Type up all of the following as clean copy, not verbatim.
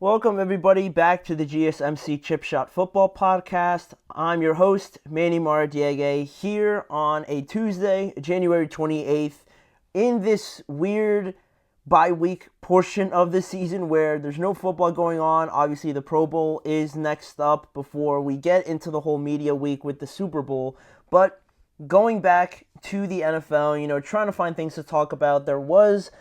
Welcome, everybody, back to the GSMC Chip Shot Football Podcast. I'm your host, Manny Maradiege, here on a Tuesday, January 28th, in this weird bye-week portion of the season where there's no football going on. Obviously, the Pro Bowl is next up before we get into the whole media week with the Super Bowl. But going back to the NFL, trying to find things to talk about, there was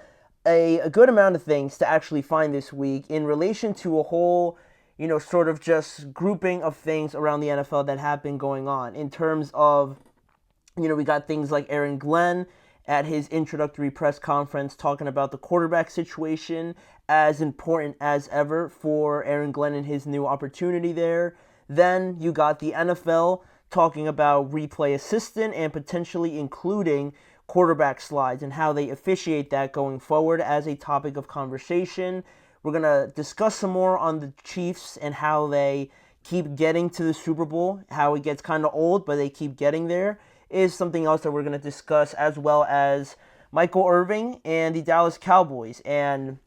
a good amount of things to actually find this week in relation to a whole, sort of just grouping of things around the NFL that have been going on. In terms of, we got things like Aaron Glenn at his introductory press conference talking about the quarterback situation as important as ever for Aaron Glenn and his new opportunity there. Then you got the NFL talking about replay assistant and potentially including quarterback slides and how they officiate that going forward as a topic of conversation. We're going to discuss some more on the Chiefs and how they keep getting to the Super Bowl, how it gets kind of old, but they keep getting there, is something else that we're going to discuss, as well as Michael Irvin and the Dallas Cowboys, and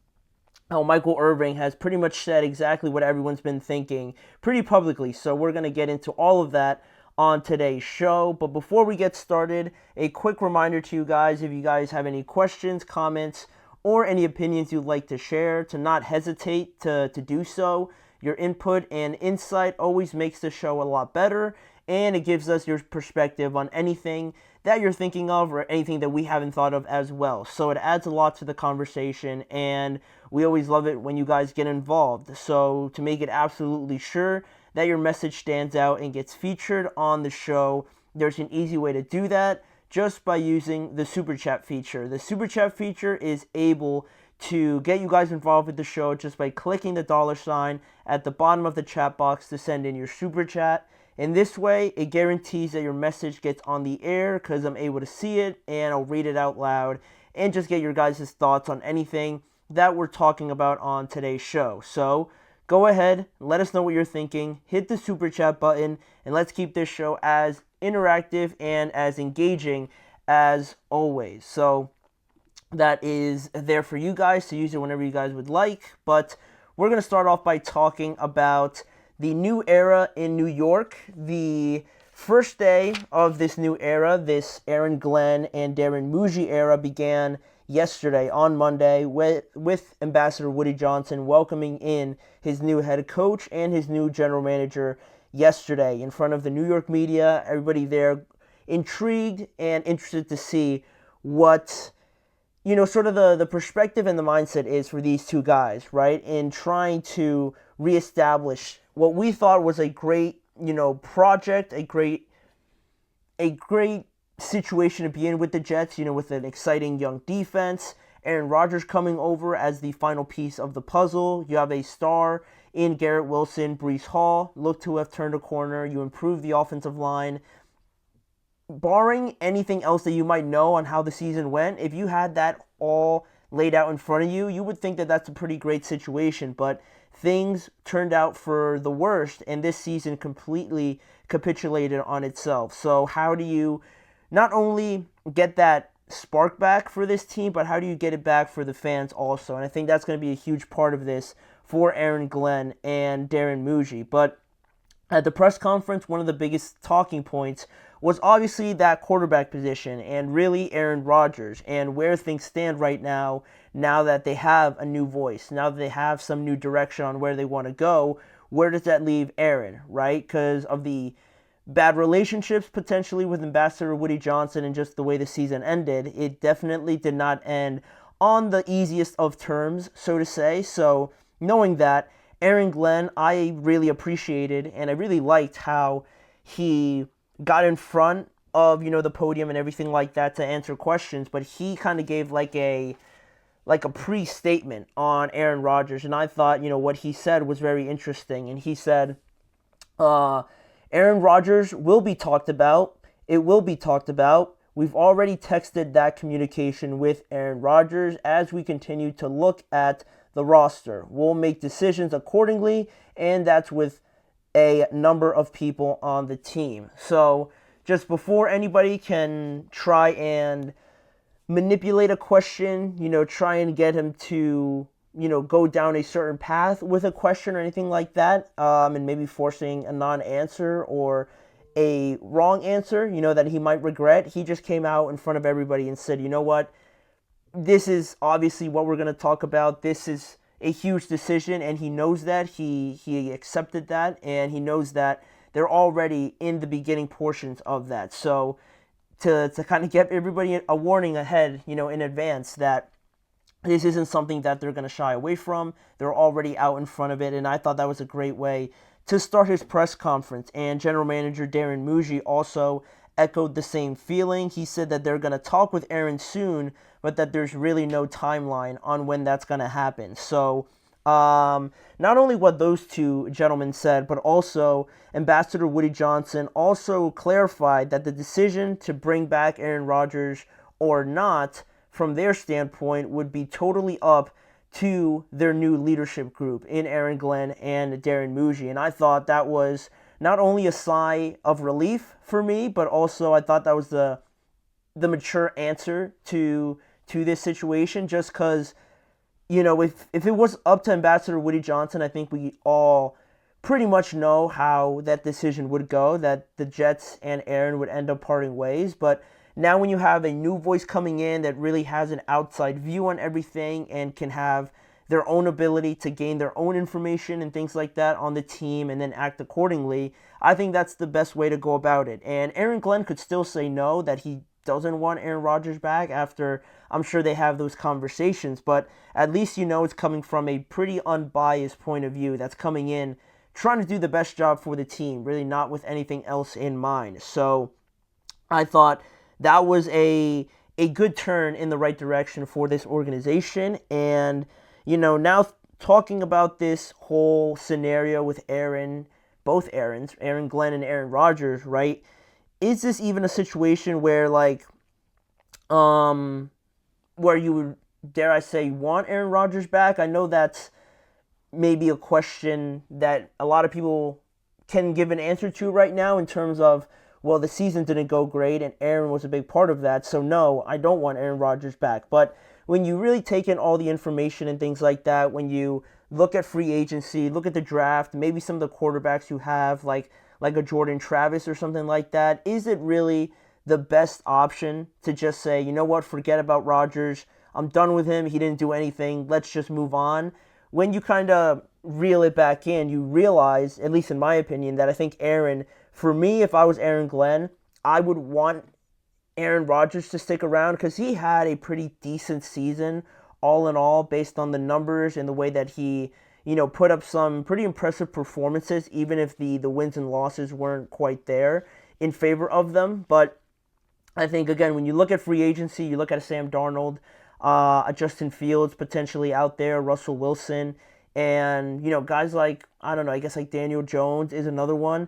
how Michael Irvin has pretty much said exactly what everyone's been thinking pretty publicly. So we're going to get into all of that on today's show. But before we get started, a quick reminder to you guys, if you guys have any questions, comments, or any opinions you'd like to share, to not hesitate to do so. Your input and insight always makes the show a lot better, and it gives us your perspective on anything that you're thinking of or anything that we haven't thought of as well. So it adds a lot to the conversation, and we always love it when you guys get involved. So to make it absolutely sure that your message stands out and gets featured on the show, there's an easy way to do that just by using the Super Chat feature. The Super Chat feature is able to get you guys involved with the show just by clicking the $ at the bottom of the chat box to send in your Super Chat. In this way, it guarantees that your message gets on the air because I'm able to see it and I'll read it out loud and just get your guys' thoughts on anything that we're talking about on today's show. So go ahead, let us know what you're thinking, hit the Super Chat button, and let's keep this show as interactive and as engaging as always. So that is there for you guys to use it whenever you guys would like. But we're going to start off by talking about the new era in New York. The first day of this new era, this Aaron Glenn and Darren Mougey era, began yesterday on Monday with Ambassador Woody Johnson welcoming in his new head coach and his new general manager yesterday in front of the New York media. Everybody there intrigued and interested to see what, sort of the perspective and the mindset is for these two guys, right? In trying to reestablish what we thought was a great, project, a great situation to be in with the Jets, with an exciting young defense. Aaron Rodgers coming over as the final piece of the puzzle. You have a star in Garrett Wilson. Breece Hall look to have turned a corner. You improve the offensive line. Barring anything else that you might know on how the season went, if you had that all laid out in front of you, you would think that that's a pretty great situation. But things turned out for the worst, and this season completely capitulated on itself. So how do you not only get that spark back for this team, but how do you get it back for the fans also? And I think that's going to be a huge part of this for Aaron Glenn and Darren Mougey. But at the press conference, one of the biggest talking points was obviously that quarterback position and really Aaron Rodgers and where things stand right now that they have a new voice, now that they have some new direction on where they want to go. Where does that leave Aaron, right? Because of the bad relationships potentially with Ambassador Woody Johnson and just the way the season ended, it definitely did not end on the easiest of terms, so to say. So knowing that, Aaron Glenn, I really appreciated and I really liked how he got in front of, the podium and everything like that to answer questions, but he kind of gave like a pre-statement on Aaron Rodgers, and I thought, what he said was very interesting. And he said, Aaron Rodgers will be talked about. It will be talked about. We've already texted that communication with Aaron Rodgers as we continue to look at the roster. We'll make decisions accordingly, and that's with a number of people on the team. So just before anybody can try and manipulate a question, try and get him to go down a certain path with a question or anything like that, and maybe forcing a non-answer or a wrong answer, that he might regret. He just came out in front of everybody and said, you know what, this is obviously what we're going to talk about. This is a huge decision, and he knows that. He accepted that, and he knows that they're already in the beginning portions of that. So to kind of give everybody a warning ahead, in advance that this isn't something that they're going to shy away from. They're already out in front of it, and I thought that was a great way to start his press conference. And General Manager Darren Mougey also echoed the same feeling. He said that they're going to talk with Aaron soon, but that there's really no timeline on when that's going to happen. So not only what those two gentlemen said, but also Ambassador Woody Johnson also clarified that the decision to bring back Aaron Rodgers or not, from their standpoint, would be totally up to their new leadership group in Aaron Glenn and Darren Mougey. And I thought that was not only a sigh of relief for me, but also I thought that was the mature answer to this situation, just because, if it was up to Ambassador Woody Johnson, I think we all pretty much know how that decision would go, that the Jets and Aaron would end up parting ways. But now when you have a new voice coming in that really has an outside view on everything and can have their own ability to gain their own information and things like that on the team and then act accordingly, I think that's the best way to go about it. And Aaron Glenn could still say no, that he doesn't want Aaron Rodgers back after I'm sure they have those conversations, but at least it's coming from a pretty unbiased point of view that's coming in trying to do the best job for the team, really not with anything else in mind. So I thought that was a good turn in the right direction for this organization. And, now talking about this whole scenario with both Aarons, Aaron Glenn and Aaron Rodgers, right? Is this even a situation where, where you would, dare I say, want Aaron Rodgers back? I know that's maybe a question that a lot of people can give an answer to right now in terms of, well, the season didn't go great and Aaron was a big part of that. So no, I don't want Aaron Rodgers back. But when you really take in all the information and things like that, when you look at free agency, look at the draft, maybe some of the quarterbacks you have, like a Jordan Travis or something like that, is it really the best option to just say, you know what, forget about Rodgers, I'm done with him, he didn't do anything, let's just move on? When you kind of reel it back in, you realize, at least in my opinion, that I think Aaron, for me, if I was Aaron Glenn, I would want Aaron Rodgers to stick around because he had a pretty decent season all in all based on the numbers and the way that he put up some pretty impressive performances, even if the wins and losses weren't quite there in favor of them. But I think, again, when you look at free agency, you look at a Sam Darnold, a Justin Fields potentially out there, Russell Wilson, and, guys like, I don't know, I guess like Daniel Jones is another one.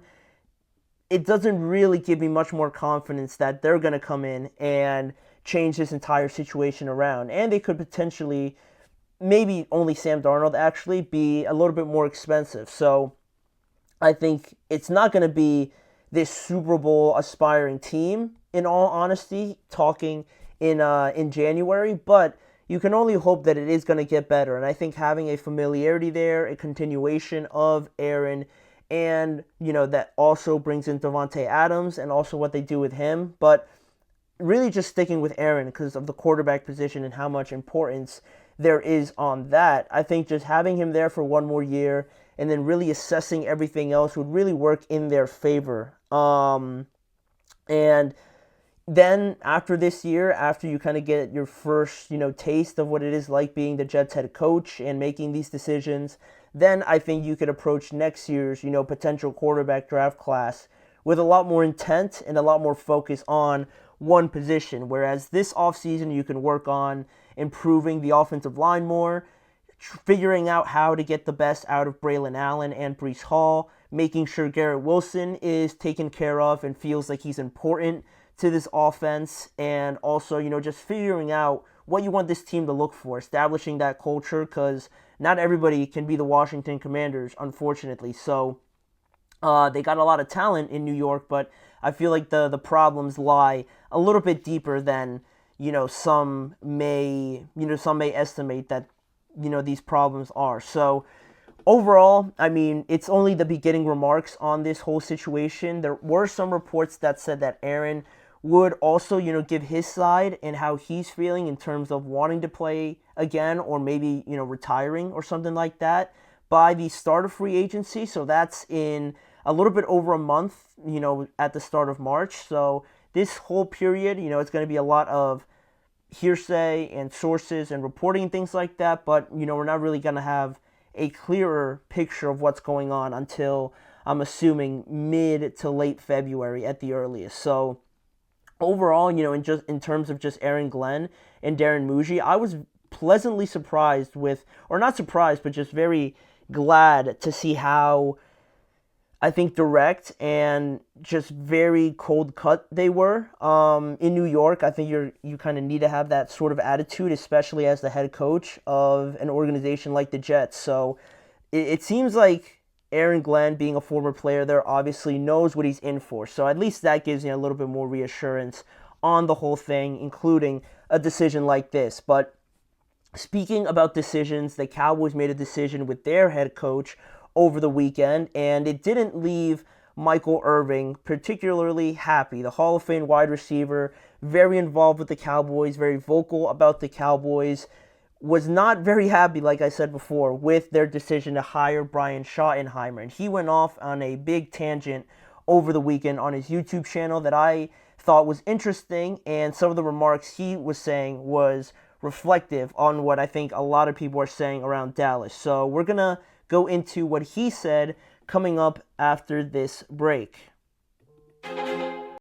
It doesn't really give me much more confidence that they're going to come in and change this entire situation around. And they could potentially, maybe only Sam Darnold actually, be a little bit more expensive. So I think it's not going to be this Super Bowl aspiring team, in all honesty, talking in January, but you can only hope that it is going to get better. And I think having a familiarity there, a continuation of Aaron, and, that also brings in Davante Adams and also what they do with him. But really just sticking with Aaron because of the quarterback position and how much importance there is on that. I think just having him there for one more year and then really assessing everything else would really work in their favor. And then after this year, after you kind of get your first, taste of what it is like being the Jets head coach and making these decisions, then I think you could approach next year's, potential quarterback draft class with a lot more intent and a lot more focus on one position. Whereas this offseason, you can work on improving the offensive line more, figuring out how to get the best out of Braylon Allen and Breece Hall, making sure Garrett Wilson is taken care of and feels like he's important to this offense, and also, just figuring out what you want this team to look for, establishing that culture, because not everybody can be the Washington Commanders, unfortunately. So they got a lot of talent in New York, but I feel like the problems lie a little bit deeper than some may estimate that these problems are. So overall, I mean, it's only the beginning remarks on this whole situation. There were some reports that said that Aaron would also, give his side and how he's feeling in terms of wanting to play again or maybe, retiring or something like that by the start of free agency. So that's in a little bit over a month, at the start of March. So this whole period, it's going to be a lot of hearsay and sources and reporting and things like that. But, we're not really going to have a clearer picture of what's going on until, I'm assuming, mid to late February at the earliest. So overall, in terms of just Aaron Glenn and Darren Mougey, I was pleasantly surprised with, or not surprised, but just very glad to see how, I think, direct and just very cold cut they were. In New York, I think you kind of need to have that sort of attitude, especially as the head coach of an organization like the Jets. So it seems like Aaron Glenn, being a former player there, obviously knows what he's in for. So at least that gives you a little bit more reassurance on the whole thing, including a decision like this. But speaking about decisions, the Cowboys made a decision with their head coach over the weekend, and it didn't leave Michael Irvin particularly happy. The Hall of Fame wide receiver, very involved with the Cowboys, very vocal about the Cowboys, was not very happy, like I said before, with their decision to hire Brian Schottenheimer. And he went off on a big tangent over the weekend on his YouTube channel that I thought was interesting, and some of the remarks he was saying was reflective on what I think a lot of people are saying around Dallas. So we're going to go into what he said coming up after this break.